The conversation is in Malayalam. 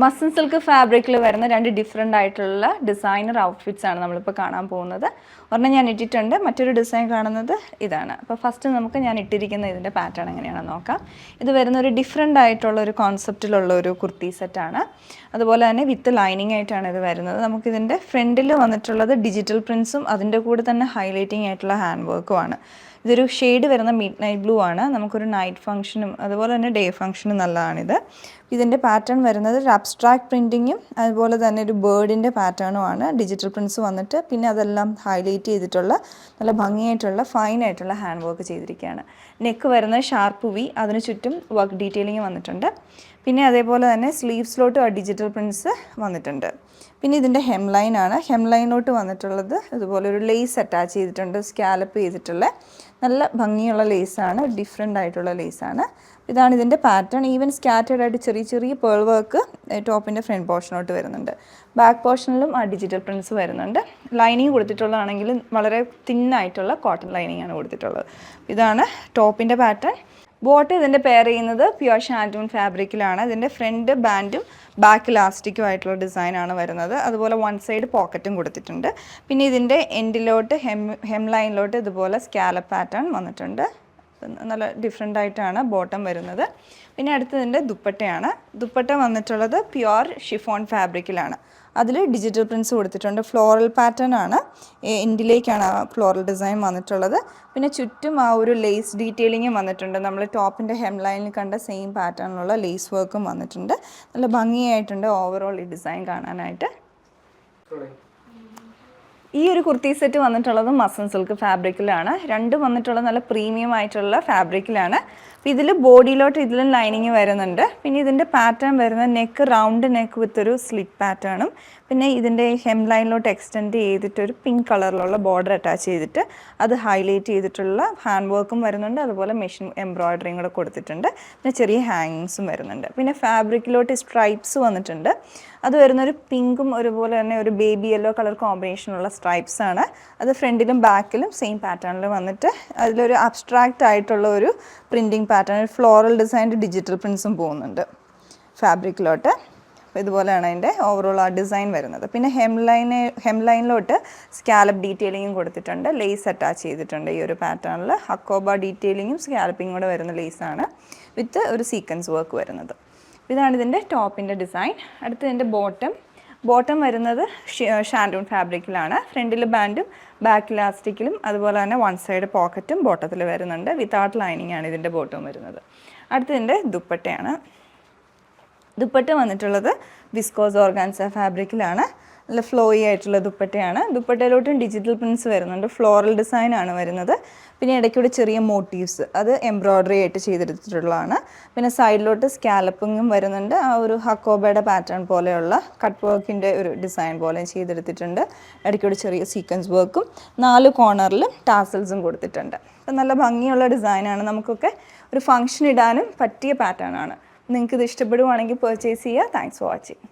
മസ്ലിൻ സിൽക്ക് ഫാബ്രിക്കിൽ വരുന്ന 2 ഡിഫറെൻ്റ് ആയിട്ടുള്ള ഡിസൈനർ ഔട്ട്ഫിറ്റ്സ് ആണ് നമ്മളിപ്പോൾ കാണാൻ പോകുന്നത്. ഒരെണ്ണം ഞാൻ ഇട്ടിട്ടുണ്ട്, മറ്റൊരു ഡിസൈൻ കാണുന്നത് ഇതാണ്. അപ്പോൾ ഫസ്റ്റ് നമുക്ക് ഞാൻ ഇട്ടിരിക്കുന്ന ഇതിൻ്റെ പാറ്റേൺ എങ്ങനെയാണെന്ന് നോക്കാം. ഇത് വരുന്ന ഒരു ഡിഫറെൻ്റ് ആയിട്ടുള്ള ഒരു കോൺസെപ്റ്റിലുള്ള ഒരു കുർത്തി സെറ്റാണ്. അതുപോലെ തന്നെ വിത്ത് ലൈനിങ് ആയിട്ടാണ് ഇത് വരുന്നത്. നമുക്കിതിൻ്റെ ഫ്രണ്ടിൽ വന്നിട്ടുള്ളത് ഡിജിറ്റൽ പ്രിൻസും അതിൻ്റെ കൂടെ തന്നെ ഹൈലൈറ്റിംഗ് ആയിട്ടുള്ള ഹാൻഡ് വർക്കുമാണ്. ഇതൊരു ഷെയ്ഡ് വരുന്ന മിഡ് നൈറ്റ് ബ്ലൂ ആണ്. നമുക്കൊരു നൈറ്റ് ഫംഗ്ഷനും അതുപോലെ തന്നെ ഡേ ഫംഗ്ഷനും നല്ലതാണിത്. ഇതിൻ്റെ പാറ്റേൺ വരുന്നത് ഒരു അബ്സ്ട്രാക്ട് പ്രിൻറ്റിങ്ങും അതുപോലെ തന്നെ ഒരു ബേർഡിൻ്റെ പാറ്റേണും ആണ്. ഡിജിറ്റൽ പ്രിൻസ് വന്നിട്ട് പിന്നെ അതെല്ലാം ഹൈലൈറ്റ് ചെയ്തിട്ടുള്ള നല്ല ഭംഗിയായിട്ടുള്ള ഫൈനായിട്ടുള്ള ഹാൻഡ് വർക്ക് ചെയ്തിരിക്കുകയാണ്. നെക്ക് വരുന്നത് ഷാർപ്പ് വി, അതിന് ചുറ്റും വർക്ക് ഡീറ്റെയിലിംഗ് വന്നിട്ടുണ്ട്. പിന്നെ അതേപോലെ തന്നെ സ്ലീവ്സിലോട്ട് ആ ഡിജിറ്റൽ പ്രിൻസ് വന്നിട്ടുണ്ട്. പിന്നെ ഇതിൻ്റെ ഹെം ലൈനാണ്. ഹെം ലൈനോട്ട് വന്നിട്ടുള്ളത് ഇതുപോലെ ഒരു ലേസ് അറ്റാച്ച് ചെയ്തിട്ടുണ്ട്, സ്കാലപ്പ് ചെയ്തിട്ടുള്ള നല്ല ഭംഗിയുള്ള ലേസാണ്, ഡിഫറെൻ്റ് ആയിട്ടുള്ള ലേസാണ്. ഇതാണ് ഇതിൻ്റെ പാറ്റേൺ. ഈവൻ സ്കാറ്റേഡ് ആയിട്ട് ചെറിയ ചെറിയ പേൾ വർക്ക് ടോപ്പിൻ്റെ ഫ്രണ്ട് പോർഷനോട്ട് വരുന്നുണ്ട്. ബാക്ക് പോർഷനിലും ആ ഡിജിറ്റൽ പ്രിൻസ് വരുന്നുണ്ട്. ലൈനിങ് കൊടുത്തിട്ടുള്ളതാണെങ്കിൽ വളരെ തിന്നായിട്ടുള്ള കോട്ടൺ ലൈനിങ് ആണ് കൊടുത്തിട്ടുള്ളത്. ഇതാണ് ടോപ്പിൻ്റെ പാറ്റേൺ. ബോട്ട് ഇതിൻ്റെ പെയർ ചെയ്യുന്നത് പ്യുവർ ഷാൻറ്റൂൺ ഫാബ്രിക്കിലാണ്. ഇതിൻ്റെ ഫ്രണ്ട് ബാൻഡും ബാക്ക് ഇലാസ്റ്റിക്കും ആയിട്ടുള്ള ഡിസൈനാണ് വരുന്നത്. അതുപോലെ വൺ സൈഡ് പോക്കറ്റും കൊടുത്തിട്ടുണ്ട്. പിന്നെ ഇതിൻ്റെ എൻഡിലോട്ട് ഹെം ലൈനിലോട്ട് ഇതുപോലെ സ്കാലപ്പ് പാറ്റേൺ വന്നിട്ടുണ്ട്. നല്ല ഡിഫറെൻ്റ് ആയിട്ടാണ് ബോട്ടം വരുന്നത്. പിന്നെ അടുത്തതിൻ്റെ ദുപ്പട്ടയാണ്. ദുപ്പട്ട വന്നിട്ടുള്ളത് പ്യുവർ ഷിഫോൺ ഫാബ്രിക്കിലാണ്. അതിൽ ഡിജിറ്റൽ പ്രിൻസ് കൊടുത്തിട്ടുണ്ട്. ഫ്ലോറൽ പാറ്റേൺ ആണ്, എൻഡിലേക്കാണ് ആ ഫ്ലോറൽ ഡിസൈൻ വന്നിട്ടുള്ളത്. പിന്നെ ചുറ്റും ആ ഒരു ലേസ് ഡീറ്റെയിലിങ്ങും വന്നിട്ടുണ്ട്. നമ്മൾ ടോപ്പിൻ്റെ ഹെം ലൈനിൽ കണ്ട സെയിം പാറ്റേണിലുള്ള ലേസ് വർക്കും വന്നിട്ടുണ്ട്. നല്ല ഭംഗിയായിട്ടുണ്ട് ഓവറോൾ ഈ ഡിസൈൻ കാണാനായിട്ട്. ഈ ഒരു കുർത്തി സെറ്റ് വന്നിട്ടുള്ളത് മസ്ലിൻ സിൽക്ക് ഫാബ്രിക്കിലാണ്. രണ്ടും വന്നിട്ടുള്ളത് നല്ല പ്രീമിയം ആയിട്ടുള്ള ഫാബ്രിക്കിലാണ്. അപ്പോൾ ഇതിൽ ബോഡിയിലോട്ട് ഇതിലും ലൈനിങ് വരുന്നുണ്ട്. പിന്നെ ഇതിൻ്റെ പാറ്റേൺ വരുന്ന നെക്ക് റൗണ്ട് നെക്ക് വിത്ത് ഒരു സ്ലിറ്റ് പാറ്റേണും പിന്നെ ഇതിൻ്റെ ഹെം ലൈനിലോട്ട് എക്സ്റ്റെൻഡ് ചെയ്തിട്ട് ഒരു പിങ്ക് കളറിലുള്ള ബോർഡർ അറ്റാച്ച് ചെയ്തിട്ട് അത് ഹൈലൈറ്റ് ചെയ്തിട്ടുള്ള ഹാൻഡ് വർക്കും വരുന്നുണ്ട്. അതുപോലെ മെഷീൻ എംബ്രോയ്ഡറിയും കൂടെ കൊടുത്തിട്ടുണ്ട്. പിന്നെ ചെറിയ ഹാങ്ങിങ്സും വരുന്നുണ്ട്. പിന്നെ ഫാബ്രിക്കിലോട്ട് സ്ട്രൈപ്സ് വന്നിട്ടുണ്ട്. അത് വരുന്നൊരു പിങ്കും ഒരുപോലെ തന്നെ ഒരു ബേബി യെല്ലോ കളർ കോമ്പിനേഷനുള്ള സ്ട്രൈപ്സ് ആണ്. അത് ഫ്രണ്ടിലും ബാക്കിലും സെയിം പാറ്റേണിൽ വന്നിട്ട് അതിലൊരു അബ്സ്ട്രാക്റ്റ് ആയിട്ടുള്ള ഒരു printing pattern, floral designed digital പ്രിൻസും പോകുന്നുണ്ട് ഫാബ്രിക്കിലോട്ട്. അപ്പോൾ ഇതുപോലെയാണ് അതിൻ്റെ ഓവറോൾ ആ ഡിസൈൻ വരുന്നത്. പിന്നെ ഹെം ലൈനിലോട്ട് സ്കാലപ്പ് ഡീറ്റെയിലിങ്ങും കൊടുത്തിട്ടുണ്ട്. ലേസ് അറ്റാച്ച് ചെയ്തിട്ടുണ്ട്. ഈ ഒരു പാറ്റേണിൽ ഹക്കോബ ഡീറ്റെയിലിങ്ങും സ്കാലപ്പിങ്ങും കൂടെ വരുന്ന ലേസാണ് വിത്ത് ഒരു സീക്വൻസ് വർക്ക് വരുന്നത്. ഇതാണ് ഇതിൻ്റെ ടോപ്പിൻ്റെ ഡിസൈൻ. അടുത്ത് ഇതിൻ്റെ ബോട്ടം വരുന്നത് ഷാൻറ്റൂൺ ഫാബ്രിക്കിലാണ്. ഫ്രണ്ടിൽ ബാൻഡും ബാക്ക് ഇലാസ്റ്റിക്കിലും അതുപോലെ തന്നെ വൺ സൈഡ് പോക്കറ്റും ബോട്ടത്തിൽ വരുന്നുണ്ട്. വിത്തൗട്ട് ലൈനിങ് ആണ് ഇതിൻ്റെ ബോട്ടം വരുന്നത്. അടുത്തതിൻ്റെ ദുപ്പട്ടയാണ്. ദുപ്പട്ട വന്നിട്ടുള്ളത് വിസ്കോസ് ഓർഗാൻസ ഫാബ്രിക്കിലാണ്. നല്ല ഫ്ലോയി ആയിട്ടുള്ള ദുപ്പട്ടയാണ്. ദുപ്പട്ടയിലോട്ടും ഡിജിറ്റൽ പ്രിൻസ് വരുന്നുണ്ട്. ഫ്ലോറൽ ഡിസൈനാണ് വരുന്നത്. പിന്നെ ഇടയ്ക്കൂടെ ചെറിയ മോട്ടീവ്സ് അത് എംബ്രോയ്ഡറി ആയിട്ട് ചെയ്തെടുത്തിട്ടുള്ളതാണ്. പിന്നെ സൈഡിലോട്ട് സ്കാലപ്പിങ്ങും വരുന്നുണ്ട്. ആ ഒരു ഹക്കോബയുടെ പാറ്റേൺ പോലെയുള്ള കട്ട് വർക്കിൻ്റെ ഒരു ഡിസൈൻ പോലെ ചെയ്തെടുത്തിട്ടുണ്ട്. ഇടയ്ക്കൂടെ ചെറിയ സീക്വൻസ് വർക്കും 4 കോർണറിലും ടാസൽസും കൊടുത്തിട്ടുണ്ട്. അപ്പം നല്ല ഭംഗിയുള്ള ഡിസൈനാണ്. നമുക്കൊക്കെ ഒരു ഫംഗ്ഷൻ ഇടാനും പറ്റിയ പാറ്റേൺ ആണ്. നിങ്ങൾക്ക് ഇത് ഇഷ്ടപ്പെടുവാണെങ്കിൽ പർച്ചേസ് ചെയ്യുക. Thanks for watching.